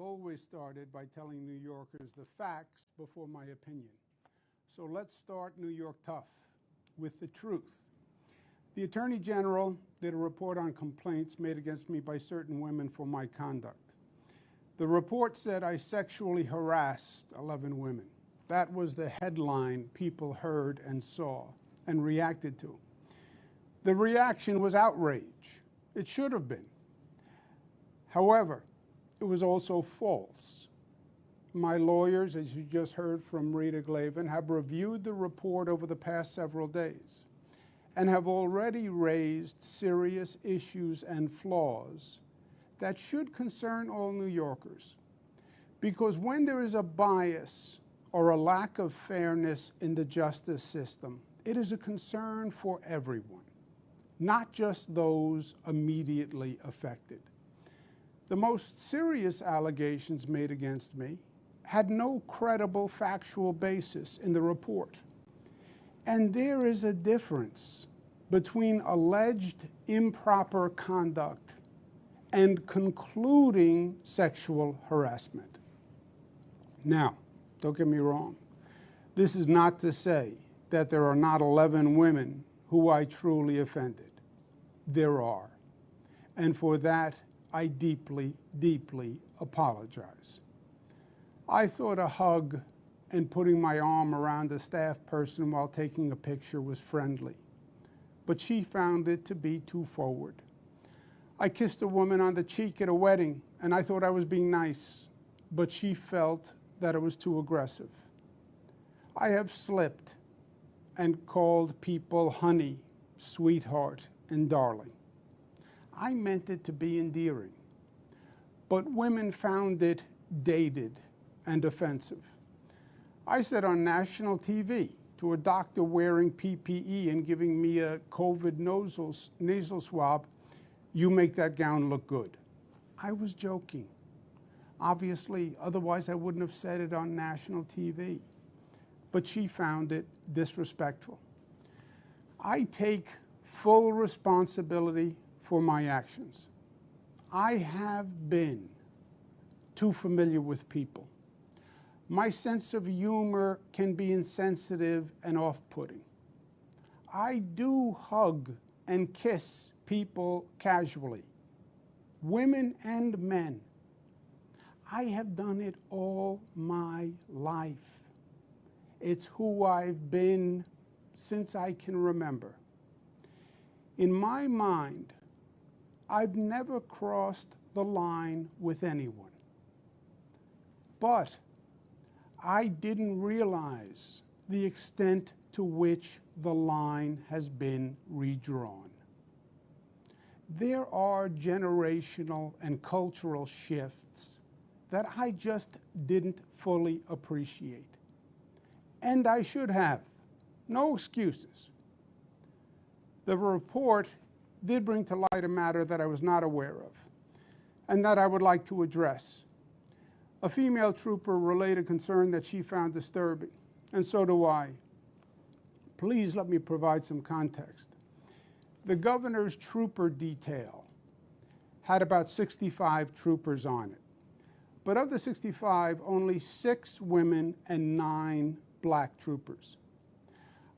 always started by telling New Yorkers the facts before my opinion. So let's start New York tough with the truth. The Attorney General did a report on complaints made against me by certain women for my conduct. The report said I sexually harassed 11 women. That was the headline people heard and saw and reacted to. The reaction was outrage. It should have been. However, it was also false. My lawyers, as you just heard from Rita Glavin, have reviewed the report over the past several days and have already raised serious issues and flaws that should concern all New Yorkers. Because when there is a bias or a lack of fairness in the justice system, it is a concern for everyone, not just those immediately affected. The most serious allegations made against me had no credible factual basis in the report. And there is a difference between alleged improper conduct and concluding sexual harassment. Now, don't get me wrong. This is not to say that there are not 11 women who I truly offended. There are. And for that, I deeply, deeply apologize. I thought a hug and putting my arm around a staff person while taking a picture was friendly, but she found it to be too forward. I kissed a woman on the cheek at a wedding, and I thought I was being nice, but she felt that it was too aggressive. I have slipped and called people honey, sweetheart, and darling. I meant it to be endearing, but women found it dated and offensive. I said on national TV to a doctor wearing PPE and giving me a COVID nasal swab, "You make that gown look good." I was joking. Obviously, otherwise I wouldn't have said it on national TV. But she found it disrespectful. I take full responsibility for my actions. I have been too familiar with people. My sense of humor can be insensitive and off-putting. I do hug and kiss people casually, women and men. I have done it all my life. It's who I've been since I can remember. In my mind, I've never crossed the line with anyone. But I didn't realize the extent to which the line has been redrawn. There are generational and cultural shifts that I just didn't fully appreciate. And I should have. No excuses. The report did bring to light a matter that I was not aware of and that I would like to address. A female trooper relayed a concern that she found disturbing, and so do I. Please let me provide some context. The governor's trooper detail had about 65 troopers on it. But of the 65, only 6 women and 9 black troopers.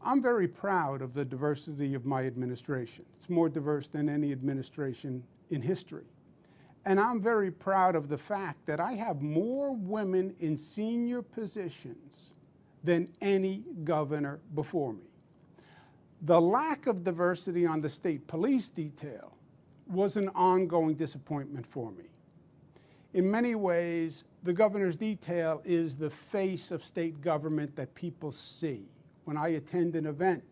I'm very proud of the diversity of my administration. It's more diverse than any administration in history. And I'm very proud of the fact that I have more women in senior positions than any governor before me. The lack of diversity on the state police detail was an ongoing disappointment for me. In many ways, the governor's detail is the face of state government that people see. When I attend an event,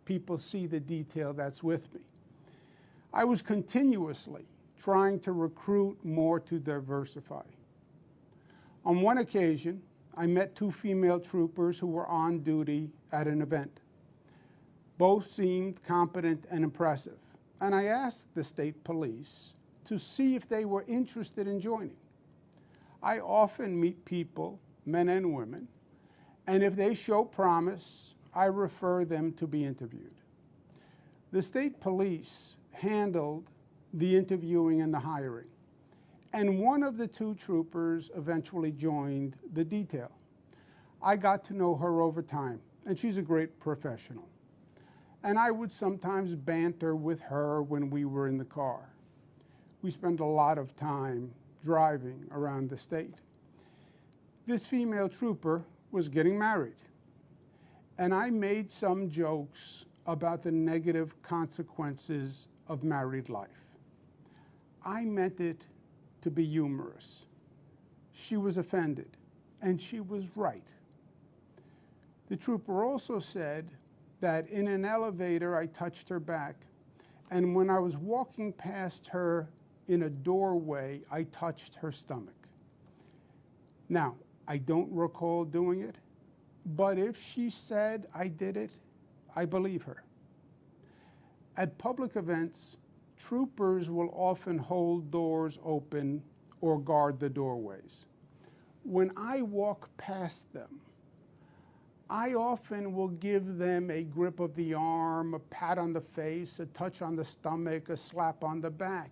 people see the detail that's with me. I was continuously trying to recruit more to diversify. On one occasion, I met 2 female troopers who were on duty at an event. Both seemed competent and impressive, and I asked the state police to see if they were interested in joining. I often meet people, men and women, and if they show promise, I refer them to be interviewed. The state police handled the interviewing and the hiring, and one of the two troopers eventually joined the detail. I got to know her over time, and she's a great professional. And I would sometimes banter with her when we were in the car. We spent a lot of time driving around the state. This female trooper was getting married, and I made some jokes about the negative consequences of married life. I meant it to be humorous. She was offended, and she was right. The trooper also said that in an elevator I touched her back, and when I was walking past her in a doorway, I touched her stomach. Now, I don't recall doing it, but if she said I did it, I believe her. At public events, troopers will often hold doors open or guard the doorways. When I walk past them, I often will give them a grip of the arm, a pat on the face, a touch on the stomach, a slap on the back.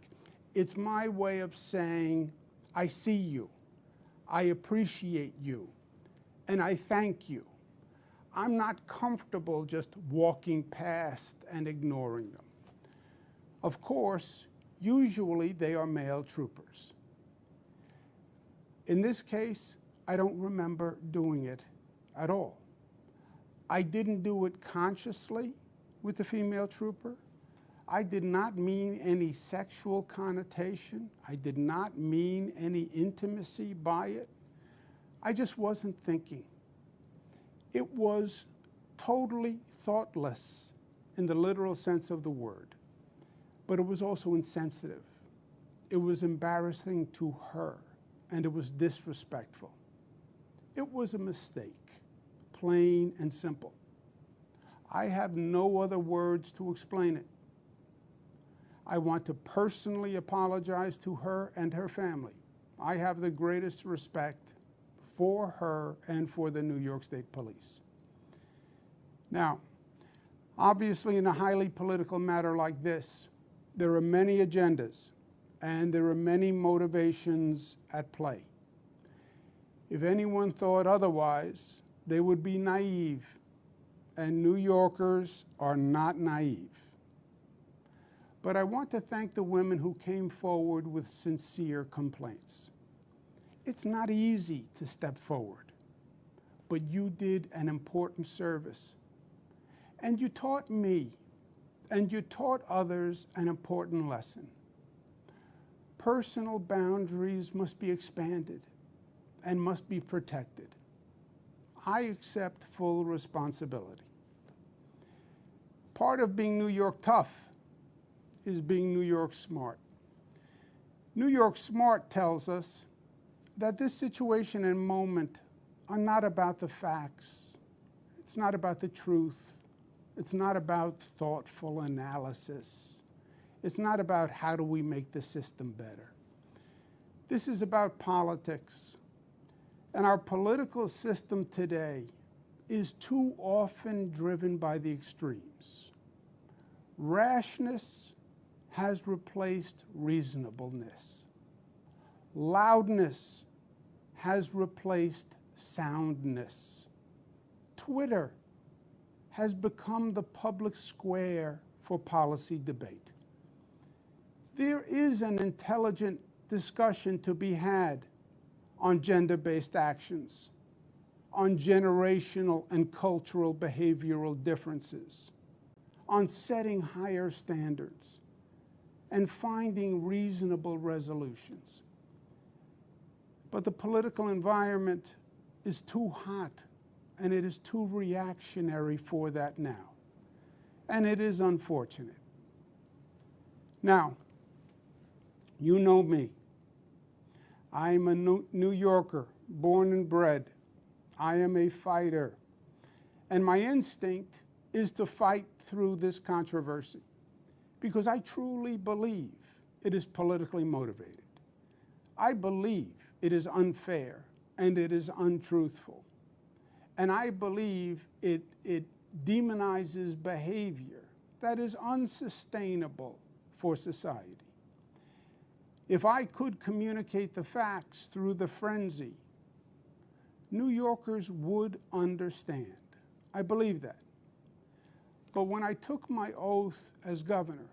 It's my way of saying, I see you, I appreciate you, and I thank you. I'm not comfortable just walking past and ignoring them. Of course, usually they are male troopers. In this case, I don't remember doing it at all. I didn't do it consciously with the female trooper. I did not mean any sexual connotation. I did not mean any intimacy by it. I just wasn't thinking. It was totally thoughtless in the literal sense of the word, but it was also insensitive. It was embarrassing to her, and it was disrespectful. It was a mistake, plain and simple. I have no other words to explain it. I want to personally apologize to her and her family. I have the greatest respect for her and for the New York State Police. Now, obviously in a highly political matter like this, there are many agendas and there are many motivations at play. If anyone thought otherwise, they would be naive, and New Yorkers are not naive. But I want to thank the women who came forward with sincere complaints. It's not easy to step forward, but you did an important service. And you taught me, and you taught others an important lesson. Personal boundaries must be expanded and must be protected. I accept full responsibility. Part of being New York tough is being New York smart. New York smart tells us that this situation and moment are not about the facts. It's not about the truth. It's not about thoughtful analysis. It's not about how do we make the system better. This is about politics. And our political system today is too often driven by the extremes. Rashness has replaced reasonableness. Loudness has replaced soundness. Twitter has become the public square for policy debate. There is an intelligent discussion to be had on gender-based actions, on generational and cultural behavioral differences, on setting higher standards, and finding reasonable resolutions. But the political environment is too hot, and it is too reactionary for that now. And it is unfortunate. Now, you know me. I'm a New Yorker, born and bred. I am a fighter. And my instinct is to fight through this controversy because I truly believe it is politically motivated. I believe it is unfair and it is untruthful. And I believe it demonizes behavior that is unsustainable for society. If I could communicate the facts through the frenzy, New Yorkers would understand. I believe that. But when I took my oath as governor,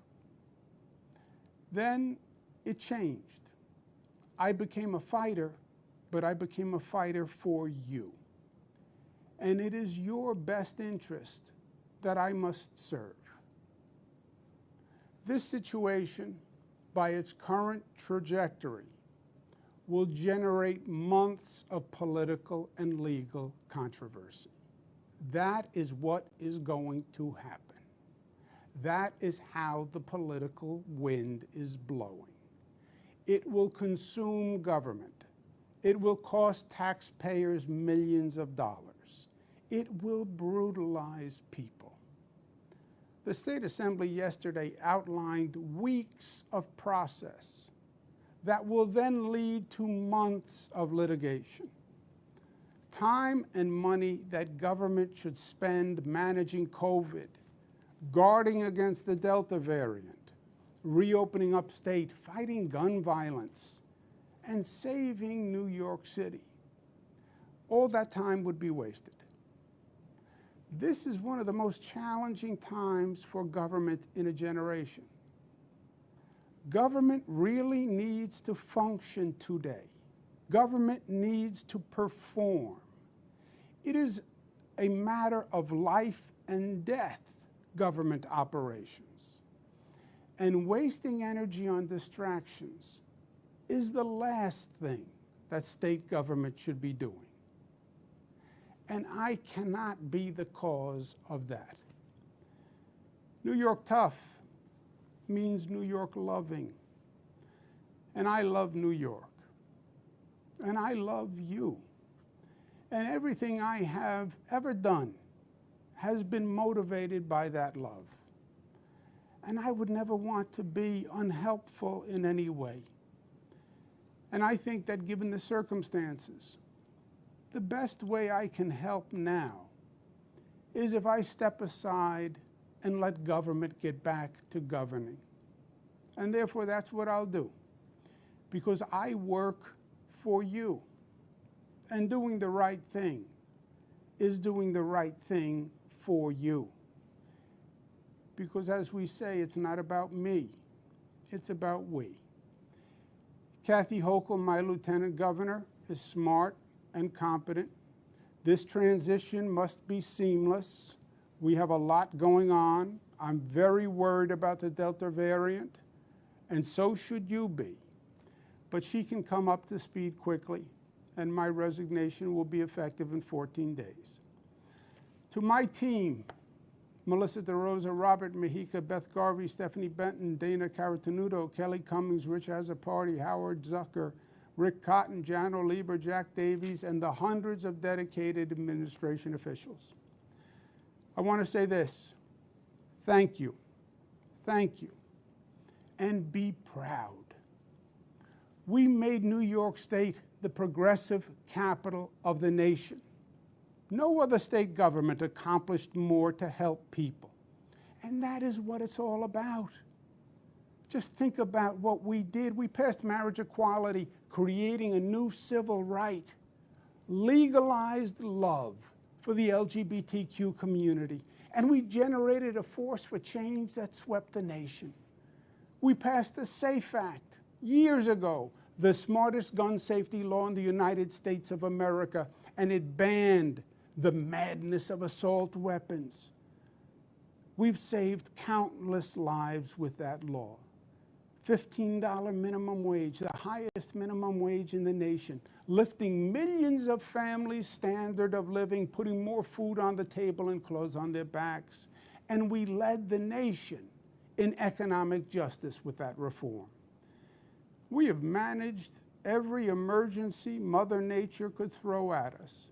then it changed. I became a fighter, but I became a fighter for you. And it is your best interest that I must serve. This situation, by its current trajectory, will generate months of political and legal controversy. That is what is going to happen. That is how the political wind is blowing. It will consume government. It will cost taxpayers millions of dollars. It will brutalize people. The State Assembly yesterday outlined weeks of process that will then lead to months of litigation. Time and money that government should spend managing COVID, guarding against the Delta variant, reopening upstate, fighting gun violence, and saving New York City. All that time would be wasted. This is one of the most challenging times for government in a generation. Government really needs to function today. Government needs to perform. It is a matter of life and death, government operations. And wasting energy on distractions is the last thing that state government should be doing. And I cannot be the cause of that. New York tough means New York loving. And I love New York. And I love you. And everything I have ever done has been motivated by that love. And I would never want to be unhelpful in any way. And I think that given the circumstances, the best way I can help now is if I step aside and let government get back to governing. And therefore, that's what I'll do, because I work for you. And doing the right thing is doing the right thing for you. Because as we say, it's not about me, it's about we. Kathy Hochul, my lieutenant governor, is smart and competent. This transition must be seamless. We have a lot going on. I'm very worried about the Delta variant, and so should you be. But she can come up to speed quickly, and my resignation will be effective in 14 days. To my team, Melissa DeRosa, Robert Mejica, Beth Garvey, Stephanie Benton, Dana Caratanudo, Kelly Cummings, Rich Azzapardi, Howard Zucker, Rick Cotton, Jan Lieber, Jack Davies, and the hundreds of dedicated administration officials. I want to say this: thank you, and be proud. We made New York State the progressive capital of the nation. No other state government accomplished more to help people. And that is what it's all about. Just think about what we did. We passed marriage equality, creating a new civil right, legalized love for the LGBTQ community, and we generated a force for change that swept the nation. We passed the SAFE Act years ago, the smartest gun safety law in the United States of America, and it banned the madness of assault weapons. We've saved countless lives with that law. $15 minimum wage, the highest minimum wage in the nation, lifting millions of families' standard of living, putting more food on the table and clothes on their backs. And we led the nation in economic justice with that reform. We have managed every emergency Mother Nature could throw at us: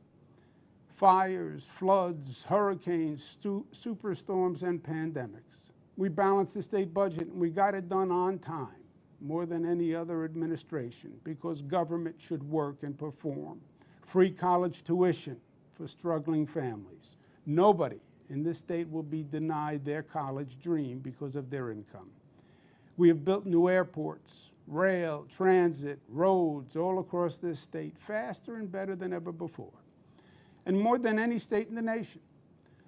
fires, floods, hurricanes, superstorms, and pandemics. We balanced the state budget, and we got it done on time, more than any other administration, because government should work and perform. Free college tuition for struggling families. Nobody in this state will be denied their college dream because of their income. We have built new airports, rail, transit, roads all across this state faster and better than ever before, and more than any state in the nation.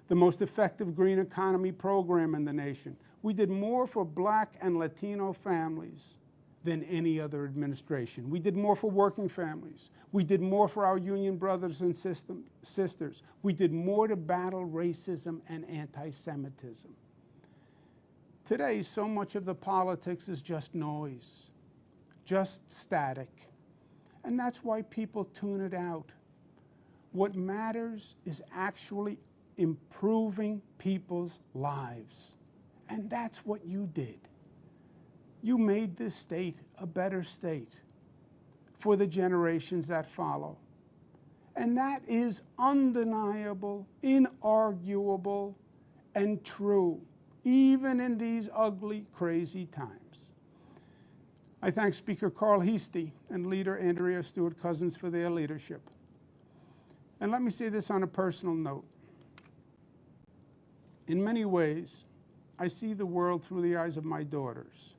The most effective green economy program in the nation. We did more for Black and Latino families than any other administration. We did more for working families. We did more for our union brothers and sisters. We did more to battle racism and anti-Semitism. Today, so much of the politics is just noise, just static. And that's why people tune it out. What matters is actually improving people's lives. And that's what you did. You made this state a better state for the generations that follow. And that is undeniable, inarguable, and true, even in these ugly, crazy times. I thank Speaker Carl Heastie and Leader Andrea Stewart-Cousins for their leadership. And let me say this on a personal note. In many ways, I see the world through the eyes of my daughters,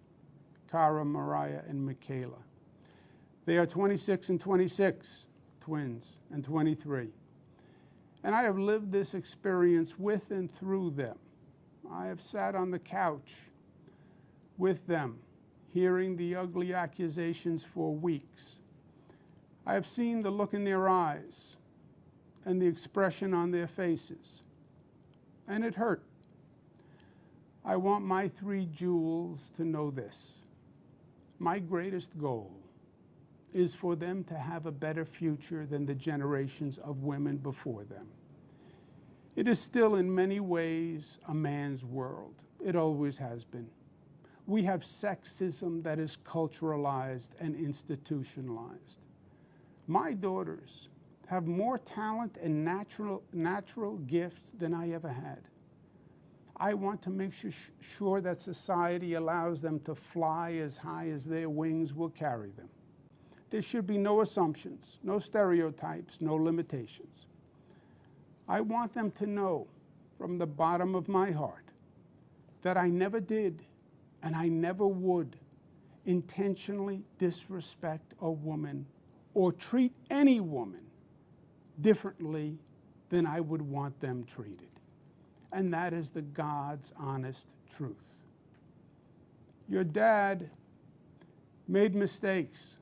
Cara, Mariah, and Michaela. They are 26 and 26, twins, and 23. And I have lived this experience with and through them. I have sat on the couch with them, hearing the ugly accusations for weeks. I have seen the look in their eyes and the expression on their faces, and it hurt. I want my three jewels to know this. My greatest goal is for them to have a better future than the generations of women before them. It is still in many ways a man's world. It always has been. We have sexism that is culturalized and institutionalized. My daughters have more talent and natural gifts than I ever had. I want to make sure that society allows them to fly as high as their wings will carry them. There should be no assumptions, no stereotypes, no limitations. I want them to know from the bottom of my heart that I never did and I never would intentionally disrespect a woman or treat any woman differently than I would want them treated. And that is the God's honest truth. Your dad made mistakes,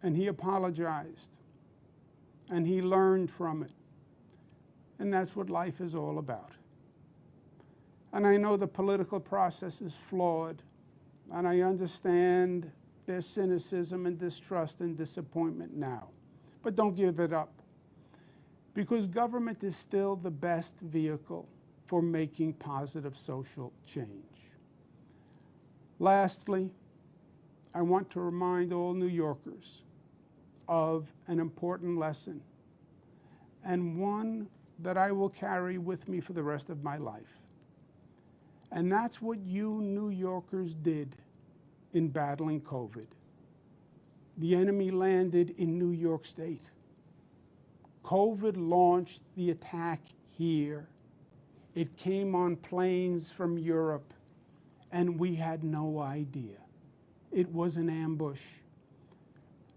and he apologized, and he learned from it. And that's what life is all about. And I know the political process is flawed, and I understand there's cynicism and distrust and disappointment now. But don't give it up, because government is still the best vehicle for making positive social change. Lastly, I want to remind all New Yorkers of an important lesson, and one that I will carry with me for the rest of my life. And that's what you New Yorkers did in battling COVID. The enemy landed in New York State. COVID launched the attack here. It came on planes from Europe, and we had no idea. It was an ambush.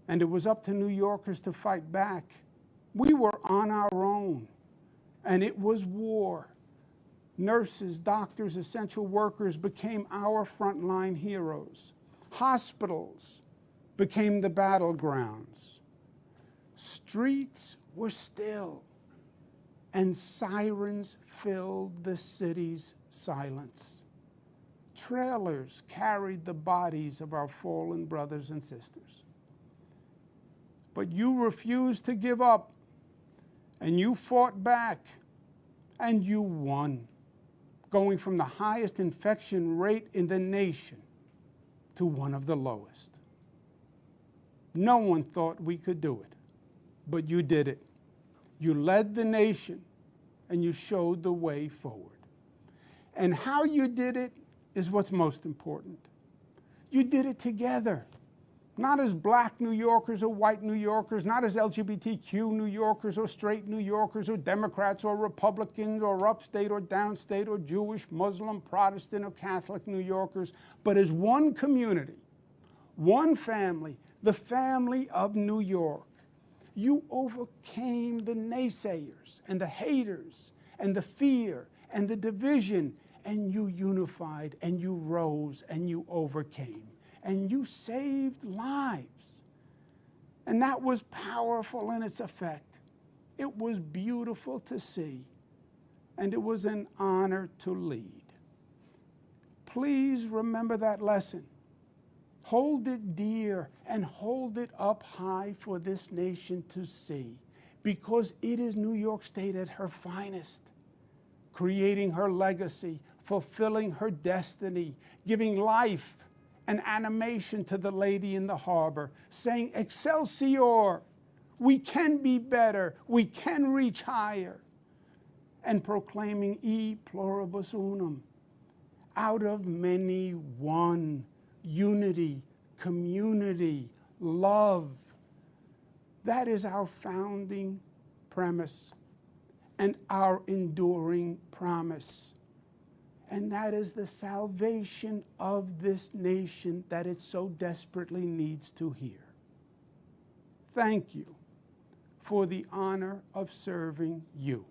And it was up to New Yorkers to fight back. We were on our own, and it was war. Nurses, doctors, essential workers became our frontline heroes. Hospitals became the battlegrounds. Streets were still, and sirens filled the city's silence. Trailers carried the bodies of our fallen brothers and sisters. But you refused to give up, and you fought back, and you won, going from the highest infection rate in the nation to one of the lowest. No one thought we could do it, but you did it. You led the nation, and you showed the way forward. And how you did it is what's most important. You did it together, not as black New Yorkers or white New Yorkers, not as LGBTQ New Yorkers or straight New Yorkers or Democrats or Republicans or upstate or downstate or Jewish, Muslim, Protestant or Catholic New Yorkers, but as one community, one family, the family of New York. You overcame the naysayers and the haters and the fear and the division, and you unified and you rose and you overcame and you saved lives. And that was powerful in its effect. It was beautiful to see, and it was an honor to lead. Please remember that lesson. Hold it dear and hold it up high for this nation to see, because it is New York State at her finest, creating her legacy, fulfilling her destiny, giving life and animation to the lady in the harbor, saying, Excelsior, we can be better, we can reach higher, and proclaiming E pluribus unum, out of many one, unity, community, love. That is our founding premise and our enduring promise. And that is the salvation of this nation that it so desperately needs to hear. Thank you for the honor of serving you.